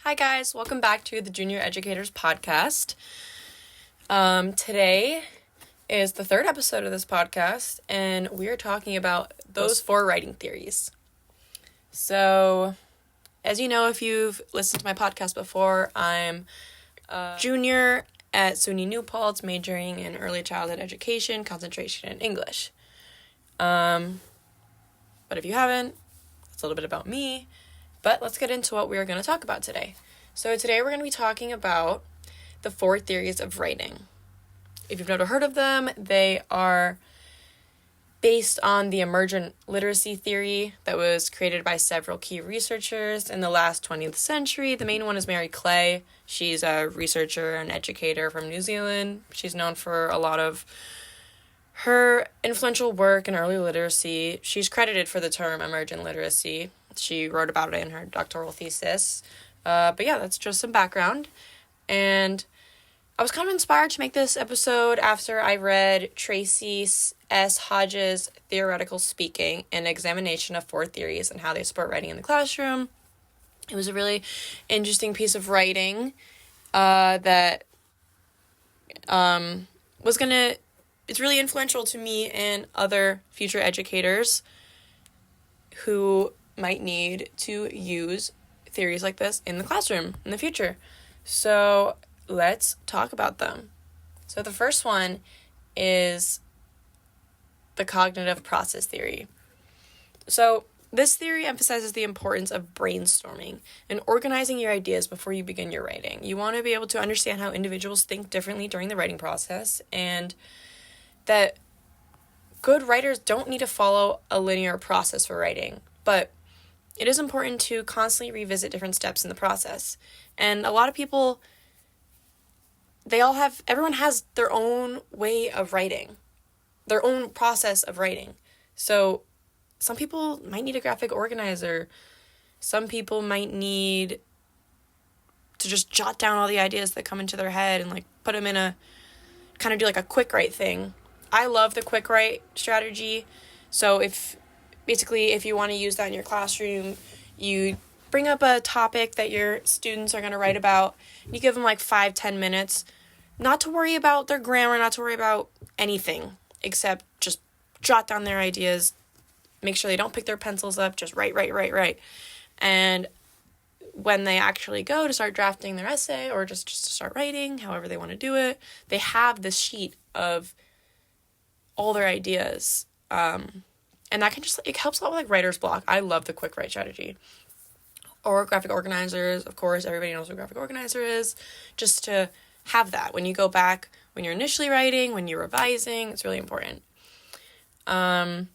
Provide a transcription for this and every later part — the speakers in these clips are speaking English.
Hi guys, welcome back to the Junior Educators Podcast. Today is the third episode of this podcast, and we are talking about those 4 writing theories. So, as you know, if you've listened to my podcast before, I'm a junior at SUNY New Paltz, majoring in early childhood education, concentration in English. But if you haven't, that's a little bit about me. But let's get into what we are going to talk about today. So today we're going to be talking about the 4 theories of writing. If you've never heard of them, they are based on the emergent literacy theory that was created by several key researchers in the last 20th century. The main one is Mary Clay. She's a researcher and educator from New Zealand. She's known for a lot of her influential work in early literacy. She's credited for the term emergent literacy. She wrote about it in her doctoral thesis. But yeah, that's just some background. And I was kind of inspired to make this episode after I read Tracy S. Hodges' Theoretical Speaking, an examination of 4 theories and how they support writing in the classroom. It was a really interesting piece of writing that it's really influential to me and other future educators who might need to use theories like this in the classroom in the future. So let's talk about them. So the first one is the cognitive process theory. So this theory emphasizes the importance of brainstorming and organizing your ideas before you begin your writing. You want to be able to understand how individuals think differently during the writing process, and that good writers don't need to follow a linear process for writing, but it is important to constantly revisit different steps in the process. And a lot of people, everyone has their own way of writing, their own process of writing. So some people might need a graphic organizer. Some people might need to just jot down all the ideas that come into their head and put them in kind of do a quick write thing. I love the quick write strategy. So if you want to use that in your classroom, you bring up a topic that your students are going to write about. You give them 5-10 minutes, not to worry about their grammar, not to worry about anything, except just jot down their ideas, make sure they don't pick their pencils up, just write. And when they actually go to start drafting their essay or just to start writing, however they want to do it, they have this sheet of all their ideas. And that can it helps a lot with writer's block. I love the quick write strategy. Or graphic organizers, of course, everybody knows what a graphic organizer is. Just to have that when you go back, when you're initially writing, when you're revising, it's really important. So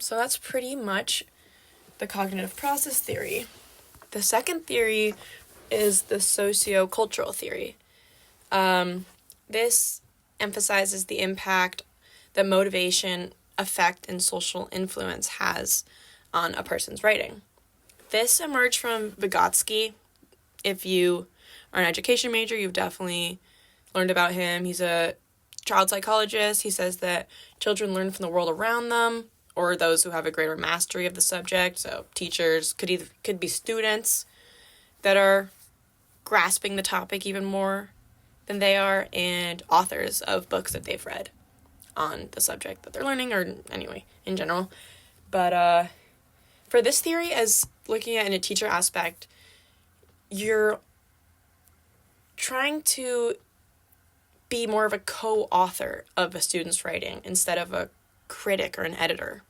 that's pretty much the cognitive process theory. The second theory is the socio-cultural theory. This emphasizes the impact that motivation, effect, and social influence has on a person's writing. This emerged from Vygotsky. If you are an education major, you've definitely learned about him. He's a child psychologist. He says that children learn from the world around them, or those who have a greater mastery of the subject. So teachers could be students that are grasping the topic even more than they are, and authors of books that they've read on the subject that they're learning, or anyway, in general. But for this theory, as looking at in a teacher aspect, you're trying to be more of a co-author of a student's writing instead of a critic or an editor.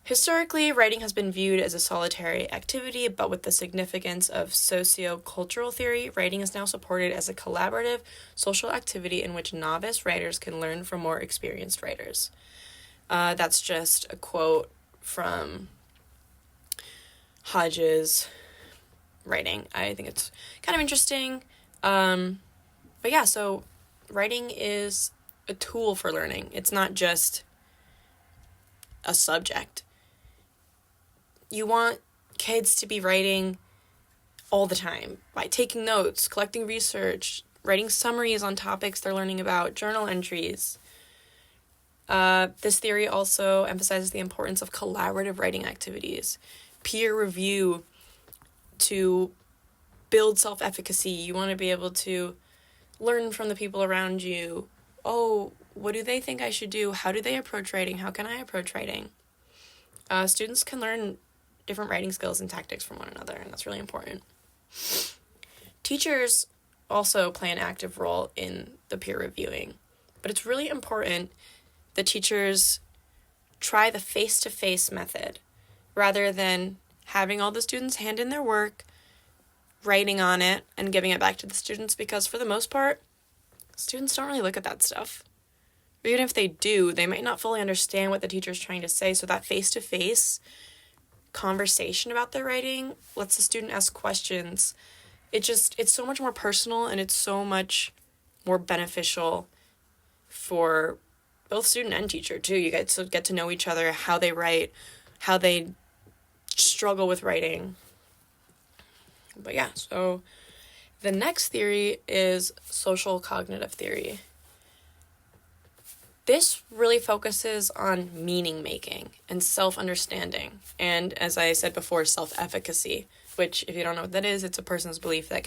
Historically, writing has been viewed as a solitary activity, but with the significance of socio-cultural theory, writing is now supported as a collaborative social activity in which novice writers can learn from more experienced writers. That's just a quote from Hodges' writing. I think it's kind of interesting. But yeah, so writing is a tool for learning. It's not just a subject. You want kids to be writing all the time by taking notes, collecting research, writing summaries on topics they're learning about, journal entries. This theory also emphasizes the importance of collaborative writing activities peer review to build self-efficacy. You want to be able to learn from the people around you. Oh, what do they think I should do? How do they approach writing? How can I approach writing? Students can learn different writing skills and tactics from one another, and that's really important. Teachers also play an active role in the peer reviewing, but it's really important that teachers try the face-to-face method rather than having all the students hand in their work, writing on it, and giving it back to the students, because for the most part, students don't really look at that stuff. Even if they do, they might not fully understand what the teacher's trying to say, so that face-to-face conversation about their writing lets the student ask questions. It's so much more personal, and it's so much more beneficial for both student and teacher, too. You get to know each other, how they write, how they struggle with writing. But yeah, so the next theory is social cognitive theory. This really focuses on meaning making and self-understanding, and as I said before, self-efficacy, which, if you don't know what that is, it's a person's belief that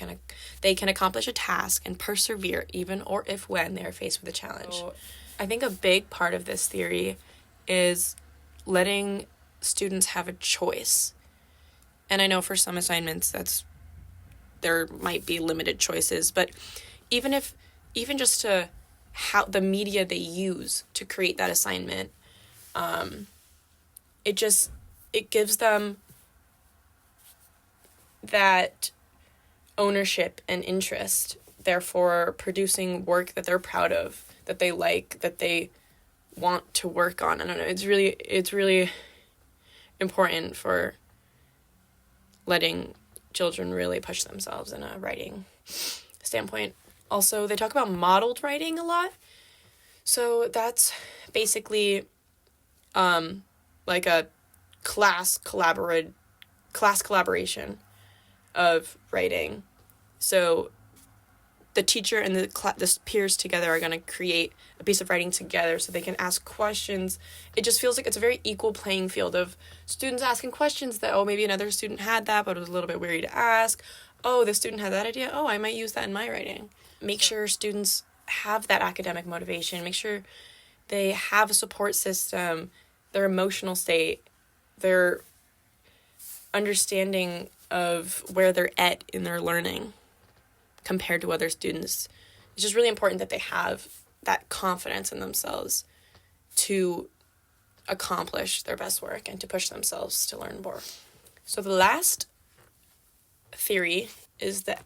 they can accomplish a task and persevere even or if when they are faced with a challenge. So I think a big part of this theory is letting students have a choice. And I know for some assignments there might be limited choices, but even just to how the media they use to create that assignment, it gives them that ownership and interest, therefore producing work that they're proud of, that they like, that they want to work on. I don't know, it's really important for letting children really push themselves in a writing standpoint. Also, they talk about modeled writing a lot. So that's basically like a class collaboration of writing. So the teacher and the peers together are going to create a piece of writing together so they can ask questions. It just feels like it's a very equal playing field of students asking questions that, oh, maybe another student had that, but it was a little bit weary to ask. Oh, the student had that idea. Oh, I might use that in my writing. Make sure students have that academic motivation. Make sure they have a support system, their emotional state, their understanding of where they're at in their learning compared to other students. It's just really important that they have that confidence in themselves to accomplish their best work and to push themselves to learn more. So the last theory is the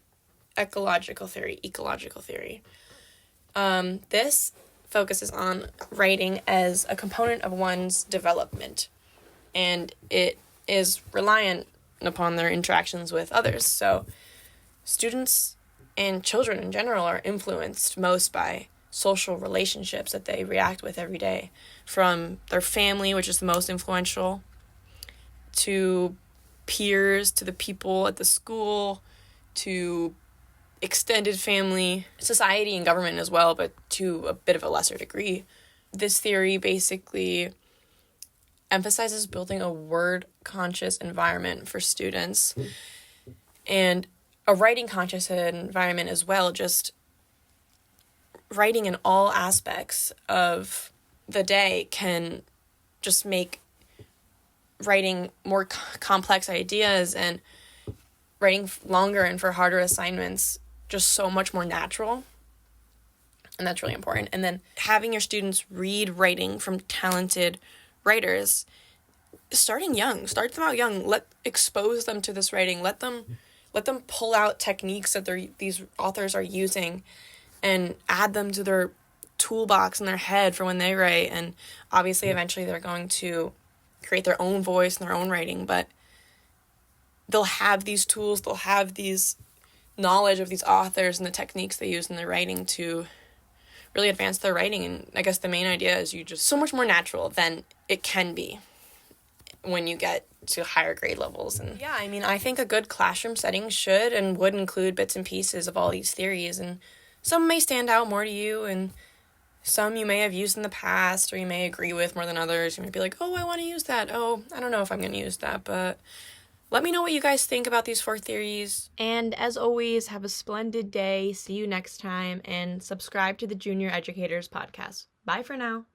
ecological theory. This focuses on writing as a component of one's development, and it is reliant upon their interactions with others. So students and children in general are influenced most by social relationships that they react with every day, from their family, which is the most influential, to peers, to the people at the school, to extended family, society and government as well, but to a bit of a lesser degree. This theory basically emphasizes building a word-conscious environment for students and a writing-conscious environment as well, just writing in all aspects of the day can just make writing more complex ideas and writing longer and for harder assignments just so much more natural. And that's really important. And then having your students read writing from talented writers, start them out young, expose them to this writing, let them pull out techniques that these authors are using and add them to their toolbox in their head for when they write. And obviously eventually they're going to create their own voice and their own writing, but they'll have these tools, they'll have these knowledge of these authors and the techniques they use in their writing to really advance their writing. And I guess the main idea is you just so much more natural than it can be when you get to higher grade levels. And yeah, I mean, I think a good classroom setting should and would include bits and pieces of all these theories, and some may stand out more to you and some you may have used in the past or you may agree with more than others. You might be like, oh, I want to use that. Oh, I don't know if I'm going to use that, but Let me know what you guys think about these 4 theories. And as always, have a splendid day. See you next time, and subscribe to the Junior Educators Podcast. Bye for now.